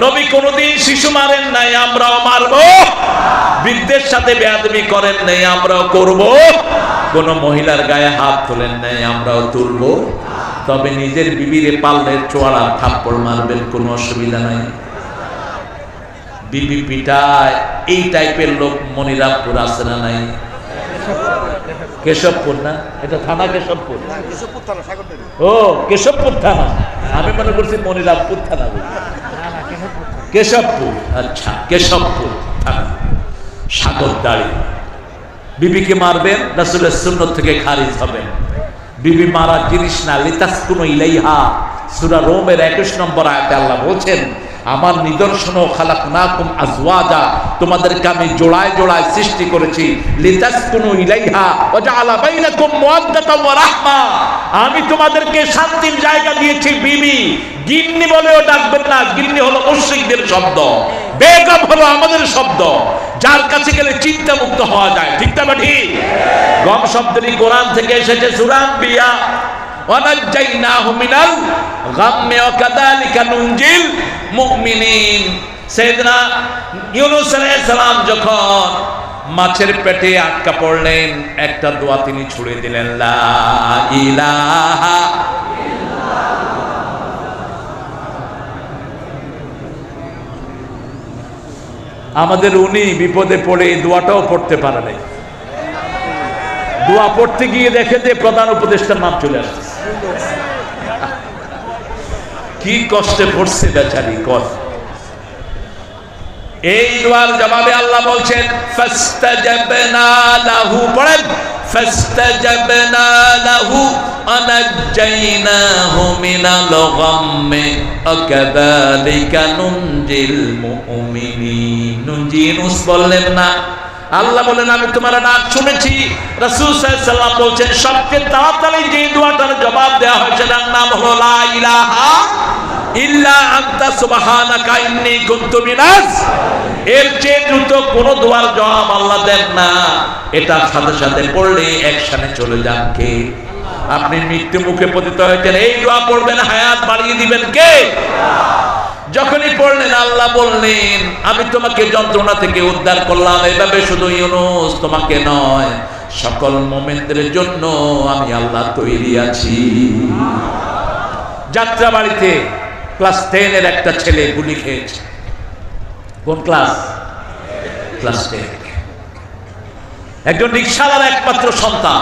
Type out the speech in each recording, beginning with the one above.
নবী কোনদিন শিশু মারেন নাই, আমরাও মারব। বৃদ্ধের সাথে বেয়াদবি করেন নাই, আমরাও করব। কোন মহিলার গায়ে হাত তোলেন নাই, আমরাও তুলব। তবে নিজের বিবিরে পারলে চোয়ারা থাপ্পড় মারবেন, কোনো অসুবিধা নাই। বিবি পিটায় এই টাইপের লোক মনিরামপুর আছে না নাই? কেশবপুর না, এটা থানা কেশবপুর। ও কেশবপুর থানা, আমি মনে করছি মনিরামপুর থানা। কেশবপুর, আচ্ছা কেশবপুর থানা, সাগরদাড়ি। বিবিকে মারবেন, রাসূলের সুন্নাত থেকে খারিজ হবেন। বিবি মারার জিনিস না। লিতাসকুনু ইলাইহা, সূরা রোমের 21 নম্বর আয়াতে আল্লাহ বলছেন, আমার নিদর্শন খালাকনাকুম আজওয়াজা, তোমাদেরকে আমি জোড়ায় জোড়ায় সৃষ্টি করেছি। লিতাসকুনু ইলাইহা ওয়া জাআলা বাইনাকুম মাওয়াদ্দাতাও ওয়া রাহমা, আমি তোমাদেরকে শান্তির জায়গা দিয়েছি। বিবি গিন্নি বলেও ডাকবেন না, গিন্নি হলো মুশরিকদের শব্দ, বেগম হলো আমাদের শব্দ, যার কাছে গেলে চিন্তা মুক্ত হওয়া যায়। ঠিক না ঠিক? গম শব্দটি কোরআন থেকে এসেছে, সূরা আম্বিয়া, ওয়ানাজ্জাইনাহু মিনাল গাম্মি ওয়া কাযালিকা নুনজিল মুমিনিন। সাইয়েদনা ইউনূস আলাইহিস সালাম যখন মাছের পেটে আটকা পড়লেন, একটা দোয়া তিনি ছুড়ে দিলেন, লা ইলাহা আমাদের উনি বিপদে পড়ে এই দোয়াটাও পড়তে পারে নাই। দোয়া পড়তে গিয়ে দেখে যে প্রধান উপদেষ্টার নাম চলে আসছে। কি কষ্টে পড়ছে বেচারি। কষ্ট। এই দোয়ার জবাবে আল্লাহ বলছেন, ফাস্তাজাবনা লাহু, পড়েন, ফাস্তাজাবনা লাহু আনাজ্জাইনাহু মিনাল গাম্মি ওয়া কাযালিকা নুনজিল মুমিনিন। নুনজিনুস বললেন না, আল্লাহ বলেন আমি তোমার ডাক শুনেছি। রাসূল সাল্লাল্লাহু আলাইহি ওয়াসাল্লাম বলছেন, সবচেয়ে তাড়াতাড়ি যে দোয়াটার জবাব দেওয়া হয়েছে তার নাম হলো লা ইলাহা ইল্লা আনতা সুবহানাকা ইন্নী কুনতু মিনাজ। এর চেয়ে দ্রুত কোন দোয়ার জবাব আল্লাহ দেন না। এটা সাথে সাথে পড়লে একসাথে চলে যান কে? আপনি মৃত্যু মুখে পতিত হয়েছেন, এই দোয়া পড়বেন, হায়াত বাড়িয়ে দিবেন কে? যখনই পড়লেন আল্লাহ বললেন, আমি তোমাকে যন্ত্রণা থেকে উদ্ধার করলাম। এভাবে শুধু ইউনূস তোমাকে নয়, সকল মুমিনদের জন্য আমি আল্লাহ তৈরি আছি। যাত্রা বাড়িতে ক্লাস 10 এর একটা ছেলে গুলি খেয়েছে। কোন ক্লাস? ক্লাস 10। একজন রিকশাওয়ালার একমাত্র সন্তান।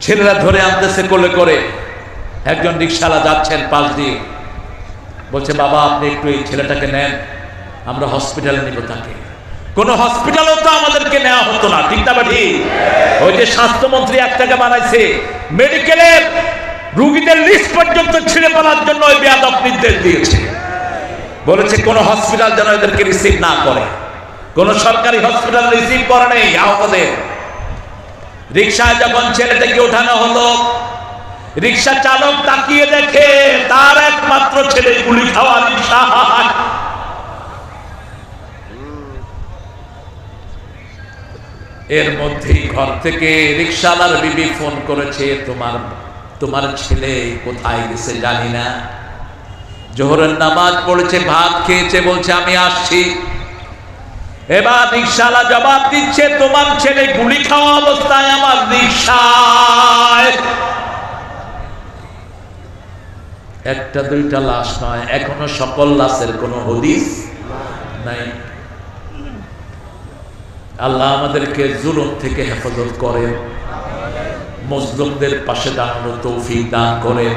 ছেলেরা ধরে আনতেছে কোলে করে। একজন রিকশাওয়ালা যাচ্ছেন পাশ দিয়ে, বলছে, বাবা আপনি একটু এই ছেলেটাকে নেন, আমরা হসপিটালে নিব তাকে। কোন হসপিটালেও তো আমাদেরকে নেওয়া হতো না। ঠিক না ঠিক? ওই যে স্বাস্থ্যমন্ত্রী একটাকে বানাইছে, মেডিকেলের রোগীদের লিস্ট পর্যন্ত ছিঁড়ে ফেলার জন্য ওই বেয়াদব নির্দেশ দিয়েছে। বলেছে কোন হসপিটাল যেন এদেরকে রিসিভ না করে। কোন সরকারি হসপিটাল রিসিভ করে নেই আহতদের। রিকশায় যখন ছেলেটাকে ওঠানো হলো, রিকশা চালক তাকিয়ে দেখে তার একমাত্র ছেলে গুলি খাওয়া রিকশা। এর মধ্যেই ঘর থেকে রিকশাওয়ালার বিবি ফোন করেছে, তোমার ছেলে কোথায় গেছে জানি না, জোহরের নামাজ পড়েছে, ভাত খেয়েছে, বলছে আমি আসছি। এবার রিকশাওয়ালা জবাব দিচ্ছে, তোমার ছেলে গুলি খাওয়া অবস্থায় আমার রিকশায়। একটা দুইটা লাশ নয়, এখনো সকল লাশের কোনো হদিস নাই। আল্লাহ আমাদেরকে জুলুম থেকে হেফাজত করেন, মজলুমদের পাশে দাঁড়ানোর তৌফিক দান করেন।